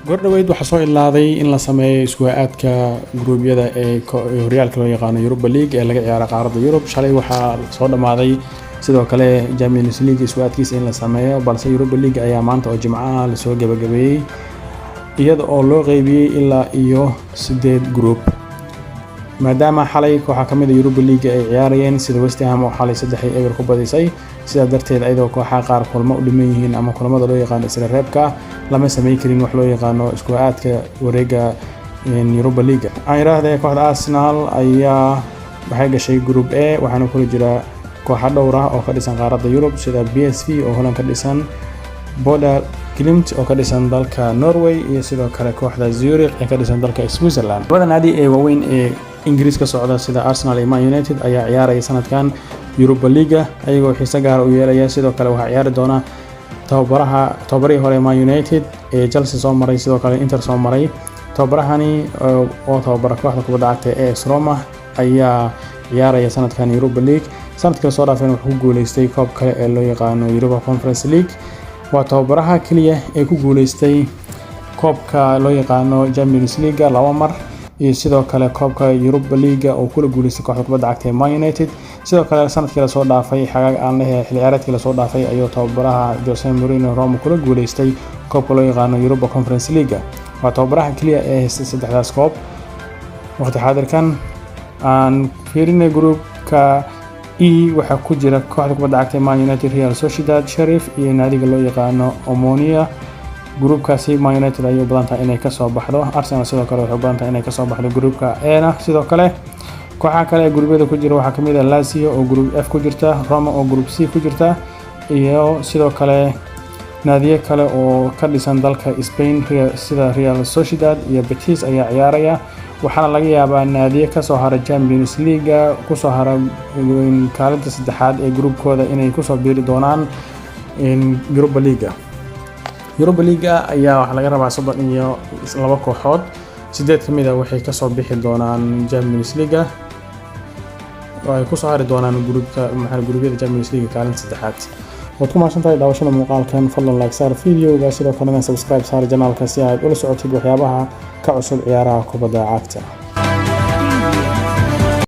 gordhaweyd waxaa soo ilaaday in la sameeyo isku-aadka gruubyada ee horyaalka loo yaqaano Europa League ee laga ciyaaro qaaradda Yurub. Shalay waxaa soo dhamaaday sidoo kale Champions League isku-aadkiisa in la sameeyo, balse Europa League ayaa maanta oo Jimcaha la soo gabagabeeyay iyada oo loo qaybiyay ilaa iyo 8 group. maadaama xalay kooxaha kamid ah Europa League ay ciyaarayeen sida West Ham oo xalay 3-0 ku badisay, sida darteed ayadoo kooxaha qaar kulmo u dhiman yihiin ama kulamada loo yaqaan isla reebka lama sameyn karin wax loo yaqaano isku-aadka wareega Europa League. aan yiraahdee kooxda Arsenal ayaa waxay gashay group A, waxaana kula jira kooxo dhowr ah oo ka dhisan qaaradda Yurub sida PSV oo Holland ka dhisan, Bodo Glimt oo ka dhisan dalka Norway, iyo sidoo kale kooxda Zurich ee ka dhisan dalka Switzerland. labada naadi ee waaweyn ee Ingiriiska socda sida Arsenal iyo Man United ayaa ciyaaraya sanadkan Europa League ayagoo xiiso gaar u yeelaya. Sidoo kale waxaa ciyaari doona tababarihii hore Man United ee Chelsea soo maray, sidoo kale Inter soo maray. tababarahani oo tababara kooxda kubadda cagta ee AS Roma ayaa ciyaaraya sanadkan Europa League. sanadkii soo dhaafay wuxuu ku guuleystay koob kale ee loo yaqaano Europa Conference League. waa tababaraha kaliya ee ku guuleystay koobka loo yaqaano Champions League 2 mar, iyo sidoo kale koobka Europa League oo kula guuleystay kooxda kubadda cagta ee Man United. sidoo kale sanadkii la soo dhaafay xagaag aan leeyahay xilli ciyaareedkii la soo dhaafay ayuu tababaraha Jose Mourinho Roma kula guuleystay koobka loo yaqaano Europa Conference League. waa tababaraha kaliya ee haystay 3daas koob. waqti xaadirkan aan fiirinay groupka E waxaa ku jira kooxda kubadda cagta Man United, Real Sociedad, Sheriff iyo naadiga loo yaqaano Omonia. groupkaasi Man United ayay badan tahay inay ka soo baxdo. Arsenal sidoo kale waxay badan tahay inay ka soo baxdo groupka A-na. sidoo kale kooxaha kale ee gruubyada ku jira waxaa kamid ah Lazio oo group F ku jirta, Roma oo group C ku jirta, iyo sidoo kale naadiyo kale oo ka dhisan dalka Spain sida Real Sociedad iyo Betis ayaa ciyaaraya. waxaana laga yaabaa naadiyo ka soo haray Champions League ku soo haray kaalinta 3aad ee groupkooda inay ku soo biiri doonaan Europa League. Europa League ayaa waxa laga rabaa 32 kooxood, 8 kamid ah waxay ka soo bixi doonaan Champions League oo ay ku soo hari doonaan gruubyada Champions League kaalinta 3aad. waad ku mahadsantahay daawashada muuqaalkan. fadlan like saar videoga, sidoo kalena subscribe saar channelka si aad ula socotid waxyaabaha ka cusub ciyaaraha kubadda cagta.